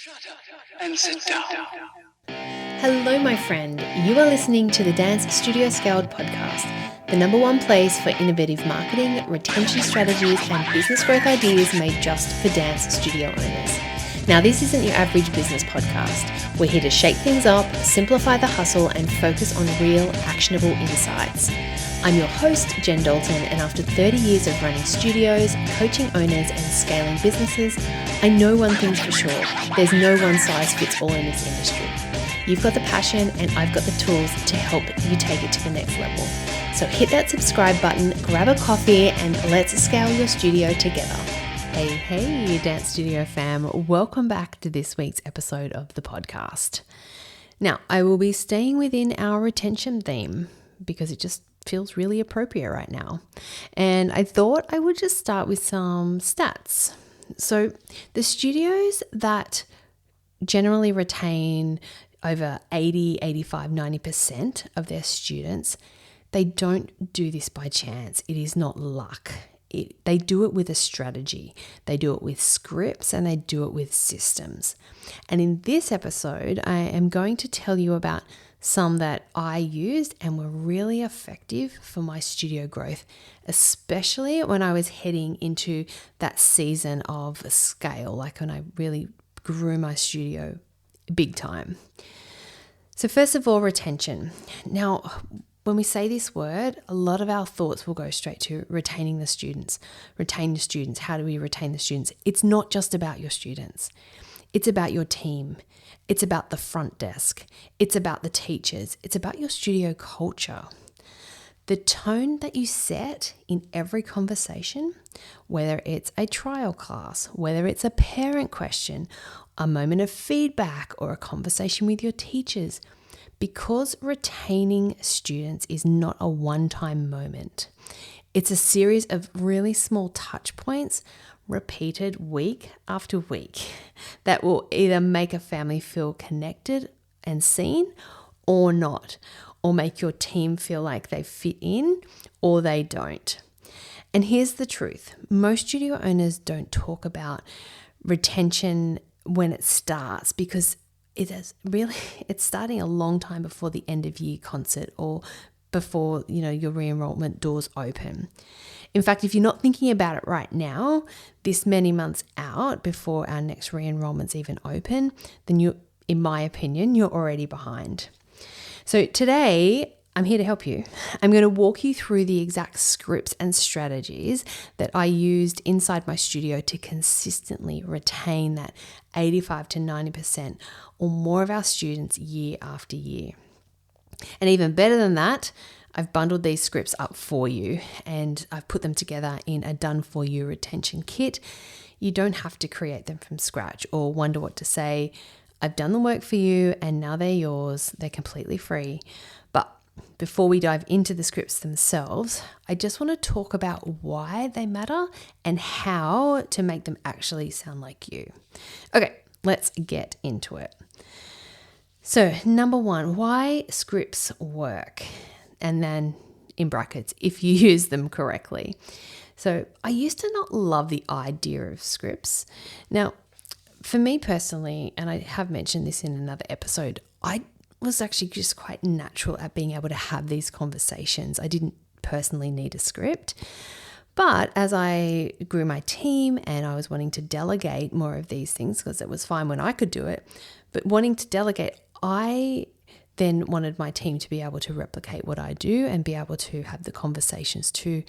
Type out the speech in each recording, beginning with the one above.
Shut up and sit down. Hello, my friend. You are listening to the Dance Studio Scaled podcast, the number one place for innovative marketing, retention strategies, and business growth ideas made just for dance studio owners. Now, this isn't your average business podcast. We're here to shake things up, simplify the hustle, and focus on real, actionable insights. I'm your host, Jen Dalton, and after 30 years of running studios, coaching owners, and scaling businesses, I know one thing's for sure. There's no one size fits all in this industry. You've got the passion, and I've got the tools to help you take it to the next level. So hit that subscribe button, grab a coffee, and let's scale your studio together. Hey, Dance Studio fam. Welcome back to this week's episode of the podcast. Now, I will be staying within our retention theme because it just feels really appropriate right now. And I thought I would just start with some stats. So the studios that generally retain over 80, 85, 90% of their students, they don't do this by chance. It is not luck. They do it with a strategy. They do it with scripts and they do it with systems. And in this episode, I am going to tell you about some that I used and were really effective for my studio growth, especially when I was heading into that season of scale, like when I really grew my studio big time. So first of all, retention. Now, when we say this word, a lot of our thoughts will go straight to retaining the students. Retain the students. How do we retain the students? It's not just about your students. It's about your team. It's about the front desk. It's about the teachers. It's about your studio culture. The tone that you set in every conversation, whether it's a trial class, whether it's a parent question, a moment of feedback, or a conversation with your teachers, because retaining students is not a one-time moment. It's a series of really small touch points repeated week after week that will either make a family feel connected and seen or not, or make your team feel like they fit in or they don't. And here's the truth. Most studio owners don't talk about retention when it starts because it's starting a long time before the end of year concert or before, your re-enrollment doors open. In fact, if you're not thinking about it right now, this many months out before our next re-enrollments even open, then in my opinion, you're already behind. So today, I'm here to help you. I'm going to walk you through the exact scripts and strategies that I used inside my studio to consistently retain that 85 to 90% or more of our students year after year. And even better than that, I've bundled these scripts up for you and I've put them together in a done-for-you retention kit. You don't have to create them from scratch or wonder what to say. I've done the work for you and now they're yours. They're completely free. But before we dive into the scripts themselves, I just want to talk about why they matter and how to make them actually sound like you. Okay, let's get into it. So, number one, why scripts work, and then in brackets, if you use them correctly. So, I used to not love the idea of scripts. Now, for me personally, and I have mentioned this in another episode, I was actually just quite natural at being able to have these conversations. I didn't personally need a script. But as I grew my team and I was wanting to delegate more of these things, because it was fine when I could do it, but wanting to delegate, I then wanted my team to be able to replicate what I do and be able to have the conversations to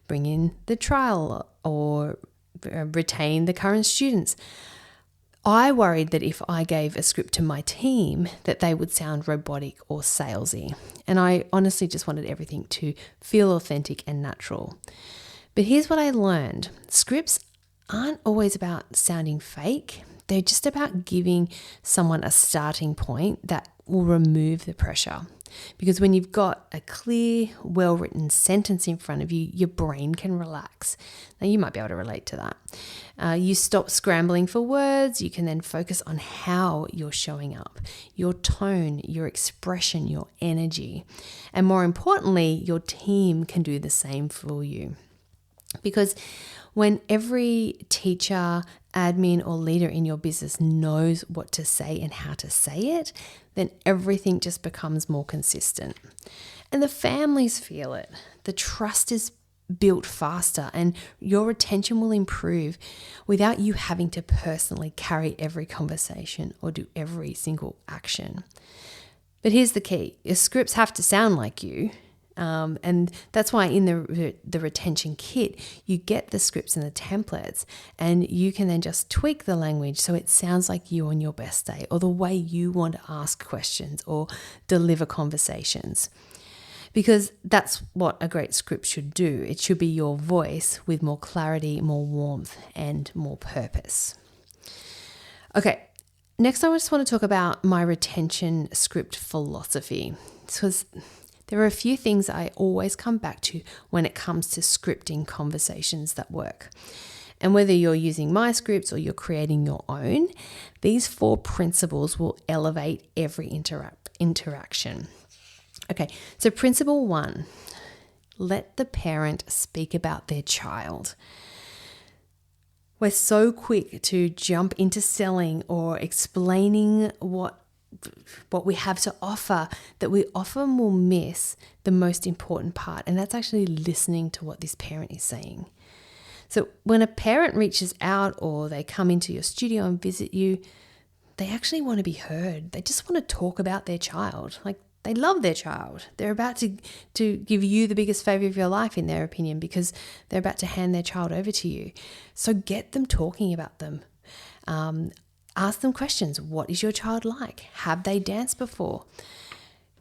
bring in the trial or retain the current students. I worried that if I gave a script to my team that they would sound robotic or salesy. And I honestly just wanted everything to feel authentic and natural. But here's what I learned. Scripts aren't always about sounding fake. They're just about giving someone a starting point that will remove the pressure. Because when you've got a clear, well-written sentence in front of you, your brain can relax. Now, you might be able to relate to that. You stop scrambling for words. You can then focus on how you're showing up, your tone, your expression, your energy. And more importantly, your team can do the same for you. Because When every teacher, admin, or leader in your business knows what to say and how to say it, then everything just becomes more consistent. And the families feel it. The trust is built faster and your retention will improve without you having to personally carry every conversation or do every single action. But here's the key. Your scripts have to sound like you. And that's why in the retention kit, you get the scripts and the templates, and you can then just tweak the language so it sounds like you on your best day, or the way you want to ask questions or deliver conversations. Because that's what a great script should do. It should be your voice with more clarity, more warmth, and more purpose. Okay, next I just want to talk about my retention script philosophy. Because there are a few things I always come back to when it comes to scripting conversations that work. And whether you're using my scripts or you're creating your own, these 4 principles will elevate every interaction. Okay, so principle 1, let the parent speak about their child. We're so quick to jump into selling or explaining what we have to offer that we often will miss the most important part, and that's actually listening to what this parent is saying. So when a parent reaches out or they come into your studio and visit you, they actually want to be heard. They just want to talk about their child. Like, they love their child. They're about to give you the biggest favor of your life, in their opinion, because they're about to hand their child over to you. So get them talking about them. Ask them questions. What is your child like? Have they danced before?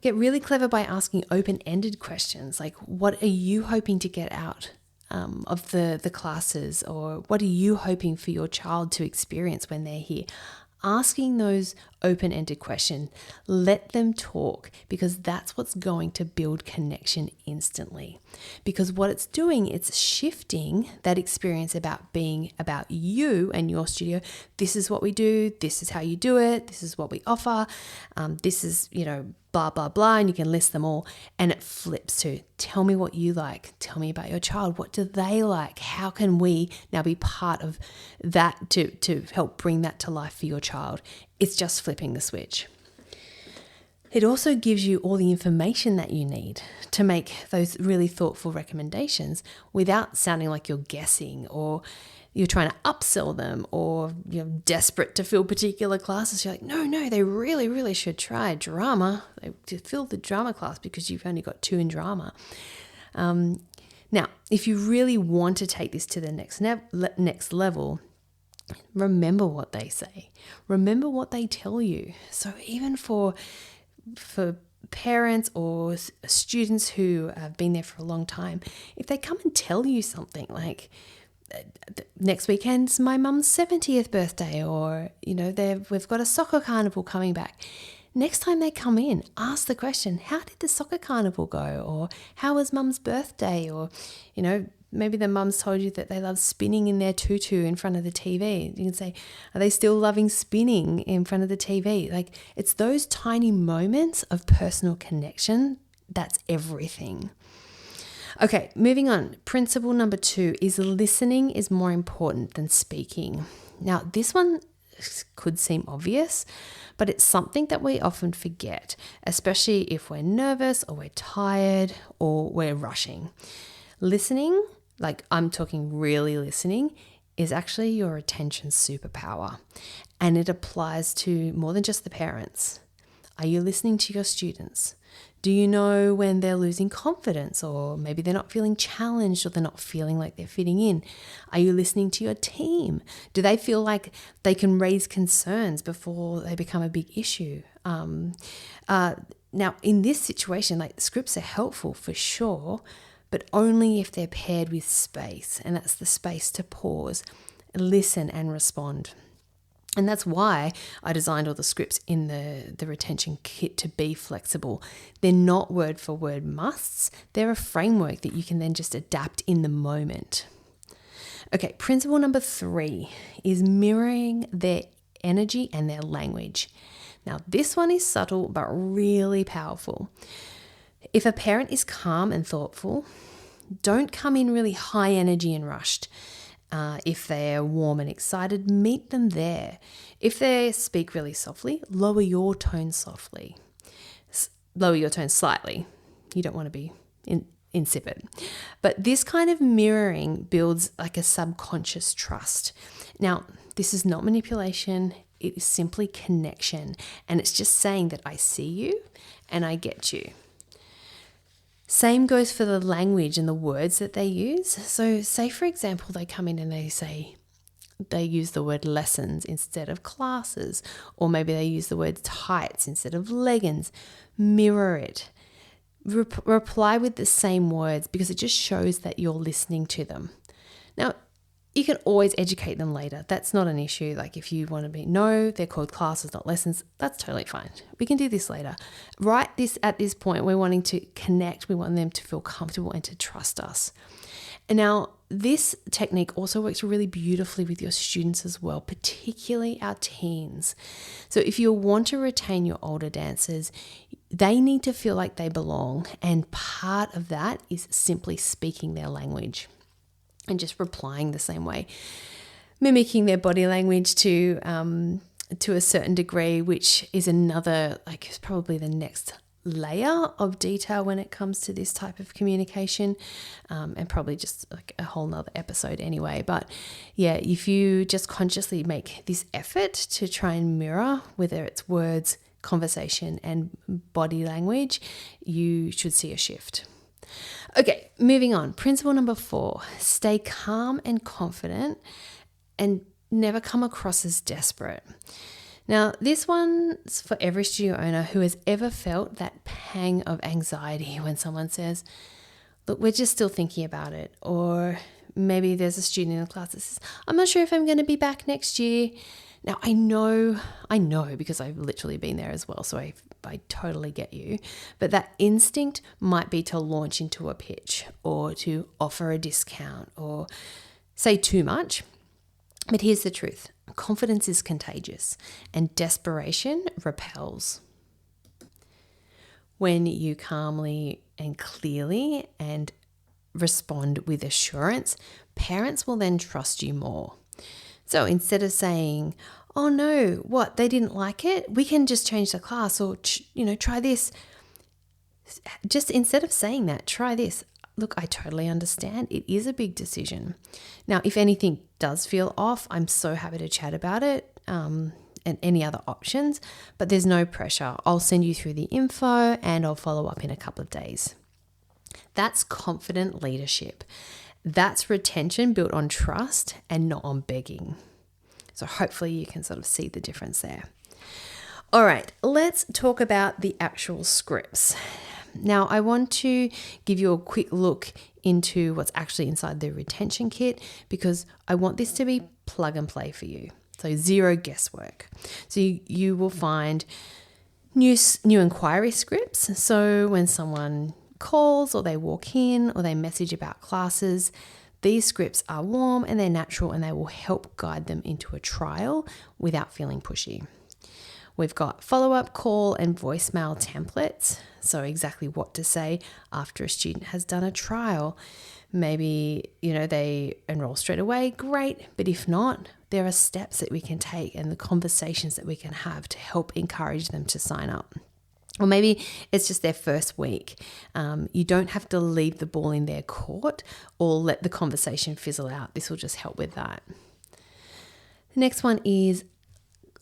Get really clever by asking open-ended questions, like, what are you hoping to get out of the classes, or what are you hoping for your child to experience when they're here? Asking those open-ended questions, let them talk, because that's what's going to build connection instantly. Because what it's doing, it's shifting that experience about being about you and your studio. This is what we do. This is how you do it. This is what we offer. This is, blah, blah, blah. And you can list them all. And it flips to, tell me what you like. Tell me about your child. What do they like? How can we now be part of that to help bring that to life for your child? It's just flipping the switch. It also gives you all the information that you need to make those really thoughtful recommendations without sounding like you're guessing or you're trying to upsell them, or you're desperate to fill particular classes. You're like, no, they really, really should try drama. To fill the drama class because you've only got 2 in drama. Now, if you really want to take this to the next level, remember what they say. Remember what they tell you. So even for parents or students who have been there for a long time, if they come and tell you something like, next weekend's my mum's 70th birthday, or we've got a soccer carnival coming back. Next time they come in, ask the question, how did the soccer carnival go? Or how was mum's birthday? Or maybe the mum's told you that they love spinning in their tutu in front of the TV. You can say, are they still loving spinning in front of the TV? Like, it's those tiny moments of personal connection that's everything. Okay, moving on. Principle number 2 is listening is more important than speaking. Now, this one could seem obvious, but it's something that we often forget, especially if we're nervous or we're tired or we're rushing. Listening, like I'm talking really listening, is actually your attention superpower, and it applies to more than just the parents. Are you listening to your students? Do you know when they're losing confidence, or maybe they're not feeling challenged, or they're not feeling like they're fitting in? Are you listening to your team? Do they feel like they can raise concerns before they become a big issue? Now, in this situation, like, scripts are helpful for sure, but only if they're paired with space, and that's the space to pause, listen, and respond. And that's why I designed all the scripts in the retention kit to be flexible. They're not word for word musts. They're a framework that you can then just adapt in the moment. Okay, principle number 3 is mirroring their energy and their language. Now, this one is subtle but really powerful. If a parent is calm and thoughtful, don't come in really high energy and rushed. If they're warm and excited, meet them there. If they speak really softly, lower your tone softly. Lower your tone slightly. You don't want to be insipid. But this kind of mirroring builds like a subconscious trust. Now, this is not manipulation. It is simply connection. And it's just saying that I see you and I get you. Same goes for the language and the words that they use. So say, for example, they come in and they use the word lessons instead of classes, or maybe they use the word tights instead of leggings. Mirror it. Reply with the same words because it just shows that you're listening to them. Now, you can always educate them later. That's not an issue. Like if you want to no, they're called classes, not lessons. That's totally fine. We can do this later. Right at this point, we're wanting to connect. We want them to feel comfortable and to trust us. And now this technique also works really beautifully with your students as well, particularly our teens. So if you want to retain your older dancers, they need to feel like they belong. And part of that is simply speaking their language and just replying the same way, mimicking their body language to a certain degree, which is another, like probably the next layer of detail when it comes to this type of communication, and probably just like a whole nother episode anyway. But yeah, if you just consciously make this effort to try and mirror, whether it's words, conversation, and body language, you should see a shift. Okay, moving on. Principle number 4, stay calm and confident and never come across as desperate. Now, this one's for every studio owner who has ever felt that pang of anxiety when someone says, look, we're just still thinking about it. Or maybe there's a student in the class that says, I'm not sure if I'm going to be back next year. Now, I know because I've literally been there as well, so I totally get you. But that instinct might be to launch into a pitch or to offer a discount or say too much. But here's the truth. Confidence is contagious and desperation repels. When you calmly and clearly and respond with assurance, parents will then trust you more. So instead of saying, oh no, what, they didn't like it? We can just change the class or, try this. Just instead of saying that, try this. Look, I totally understand. It is a big decision. Now, if anything does feel off, I'm so happy to chat about it and any other options, but there's no pressure. I'll send you through the info and I'll follow up in a couple of days. That's confident leadership. That's retention built on trust and not on begging. So hopefully you can sort of see the difference there. All right, let's talk about the actual scripts. Now, I want to give you a quick look into what's actually inside the retention kit because I want this to be plug and play for you. So zero guesswork. So you will find new inquiry scripts. So when someone calls or they walk in or they message about classes, these scripts are warm and they're natural and they will help guide them into a trial without feeling pushy. We've got follow-up call and voicemail templates. So exactly what to say after a student has done a trial. Maybe, they enroll straight away, great. But if not, there are steps that we can take and the conversations that we can have to help encourage them to sign up. Or maybe it's just their first week. You don't have to leave the ball in their court or let the conversation fizzle out. This will just help with that. The next one is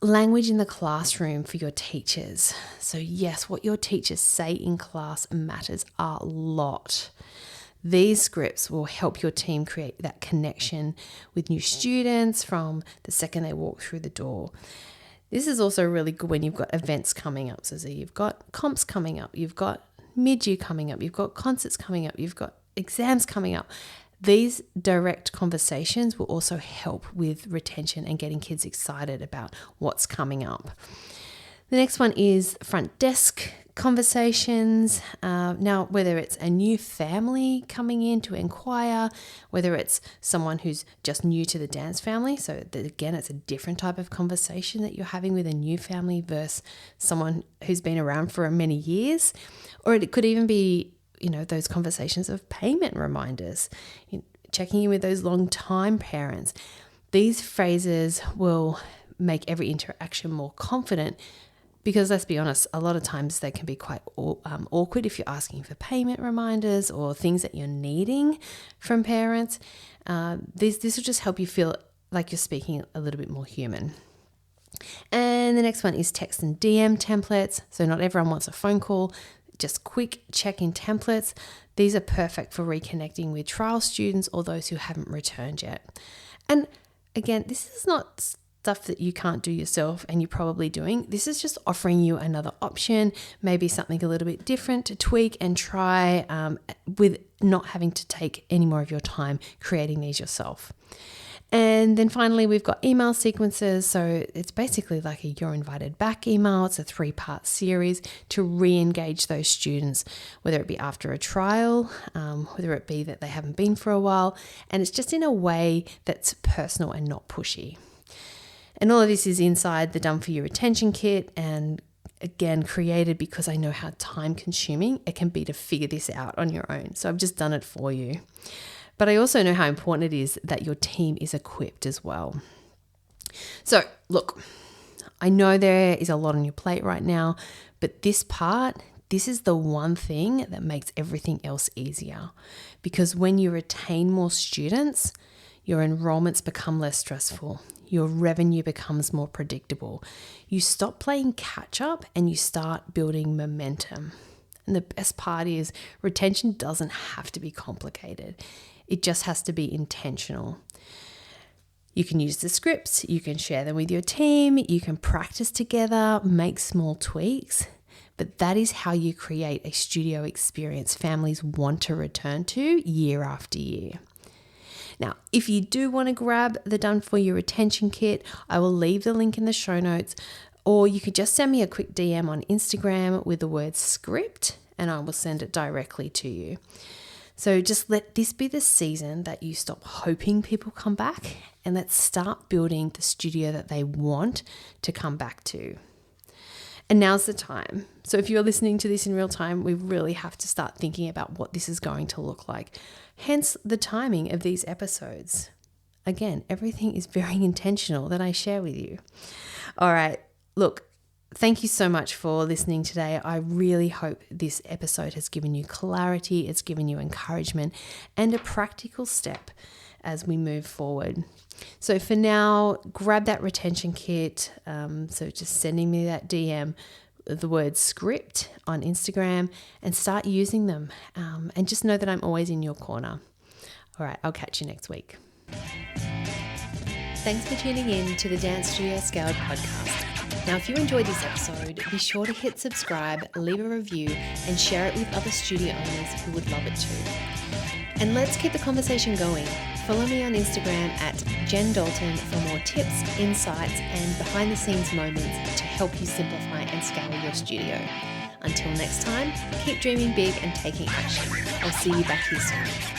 language in the classroom for your teachers. So yes, what your teachers say in class matters a lot. These scripts will help your team create that connection with new students from the second they walk through the door. This is also really good when you've got events coming up. So you've got comps coming up, you've got mid-year coming up, you've got concerts coming up, you've got exams coming up. These direct conversations will also help with retention and getting kids excited about what's coming up. The next one is front desk conversations. Now, whether it's a new family coming in to inquire, whether it's someone who's just new to the dance family, so that, again, it's a different type of conversation that you're having with a new family versus someone who's been around for many years, or it could even be those conversations of payment reminders. checking in with those long-time parents. These phrases will make every interaction more confident because, let's be honest, a lot of times they can be quite awkward if you're asking for payment reminders or things that you're needing from parents. This will just help you feel like you're speaking a little bit more human. And the next one is text and DM templates. So not everyone wants a phone call, just quick check-in templates. These are perfect for reconnecting with trial students or those who haven't returned yet. And again, this is not stuff that you can't do yourself and you're probably doing. This is just offering you another option, maybe something a little bit different to tweak and try with not having to take any more of your time creating these yourself. And then finally, we've got email sequences. So it's basically like a You're Invited Back email. It's a 3-part series to re-engage those students, whether it be after a trial, whether it be that they haven't been for a while. And it's just in a way that's personal and not pushy. And all of this is inside the Done For You retention kit, and again, created because I know how time consuming it can be to figure this out on your own. So I've just done it for you. But I also know how important it is that your team is equipped as well. So look, I know there is a lot on your plate right now, but this is the one thing that makes everything else easier. Because when you retain more students, your enrollments become less stressful. Your revenue becomes more predictable. You stop playing catch up and you start building momentum. And the best part is retention doesn't have to be complicated. It just has to be intentional. You can use the scripts, you can share them with your team, you can practice together, make small tweaks, but that is how you create a studio experience families want to return to year after year. Now, if you do want to grab the Done For You retention kit, I will leave the link in the show notes, or you could just send me a quick DM on Instagram with the word script and I will send it directly to you. So just let this be the season that you stop hoping people come back and let's start building the studio that they want to come back to. And now's the time. So if you're listening to this in real time, we really have to start thinking about what this is going to look like. Hence the timing of these episodes. Again, everything is very intentional that I share with you. All right, look. Thank you so much for listening today. I really hope this episode has given you clarity, it's given you encouragement and a practical step as we move forward. So for now, grab that retention kit. So just sending me that DM, the word script on Instagram, and start using them. And just know that I'm always in your corner. All right, I'll catch you next week. Thanks for tuning in to the Dance Studio Scaled podcast. Now, if you enjoyed this episode, be sure to hit subscribe, leave a review, and share it with other studio owners who would love it too. And let's keep the conversation going. Follow me on Instagram at Jen Dalton for more tips, insights, and behind-the-scenes moments to help you simplify and scale your studio. Until next time, keep dreaming big and taking action. I'll see you back here soon.